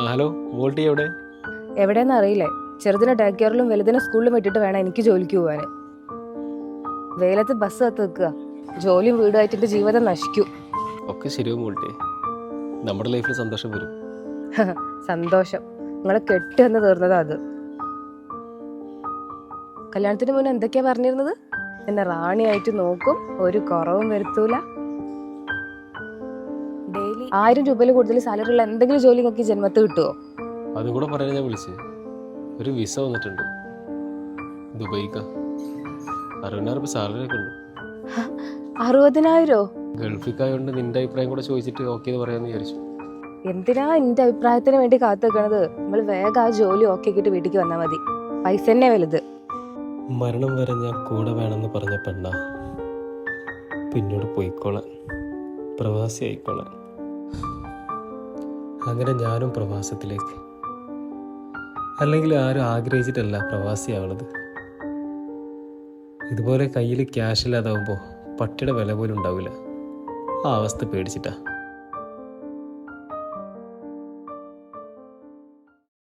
Hello, VoLTE എവിടെ? എവിടെയെന്ന് അറിയില്ലേ. ചെറുതിനെ ടേക്ക് കെയറിലും വലുതിനെ സ്കൂളിലും വിട്ടിട്ട് വേണം എനിക്ക് ജോലിക്ക് പോകാൻ. വെയിലത്ത് ബസ് കത്ത് വെക്കുക. ജോലിയും വീടുമായിട്ട് എൻ്റെ ജീവിതം നശിക്കും. ഒക്കെ ശരിയാവും വോൾട്ടി. നമ്മുടെ ലൈഫിൽ സന്തോഷം വരും. സന്തോഷം നിങ്ങളെ കെട്ടി എന്ന് തീർന്നതാ അത്. കല്യാണത്തിന് മുന്നേ എന്തൊക്കെയാ പറഞ്ഞിരുന്നത്? എന്നെ റാണിയായിട്ട് നോക്കും, ഒരു കുറവും വരുത്തൂല, ഡെയിലി 1000 രൂപയിൽ കൂടുതൽ സാലറി ഉള്ള എന്തെങ്കിലും ജോലി നോക്കി ജന്മത്ത് കിട്ടുമോ? അതും കൂടെ പറയാൻ ഞാൻ വിളിച്ചത്. ഒരു വിസ വന്നിട്ടുണ്ട് ദുബൈക്ക്. 60,000 സാലറി ഒക്കെ ഉണ്ട്. 60,000? ഗൾഫിക്കായോണ്ട് നിന്റെ അഭിപ്രായം കൂടെ ചോദിച്ചിട്ട് ഓക്കെ എന്ന് പറയാമെന്ന് വിചാരിച്ചു. എന്തിനാ എന്റെ അഭിപ്രായത്തിന് വേണ്ടി കാത്തു വെക്കണത്? നമ്മൾ വേഗം ആ ജോലി ഓക്കെ ആക്കിയിട്ട് വീട്ടിലേക്ക് വന്നാൽ മതി. പൈസ തന്നെ വലുത്. മരണം വരെ ഞാൻ കൂടെ വേണമെന്ന് പറഞ്ഞ പെണ്ണ പിന്നീട് പോയിക്കോളാൻ, പ്രവാസി ആയിക്കോളാൻ. അങ്ങനെ ഞാനും പ്രവാസത്തിലേക്ക്. അല്ലെങ്കിൽ ആരും ആഗ്രഹിച്ചിട്ടല്ല പ്രവാസിയാവണത്. ഇതുപോലെ കയ്യിൽ ക്യാഷ് ഇല്ലാതാവുമ്പോൾ പട്ടിയുടെ വില പോലും ഉണ്ടാവില്ല. ആ അവസ്ഥ പേടിച്ചിട്ടാ.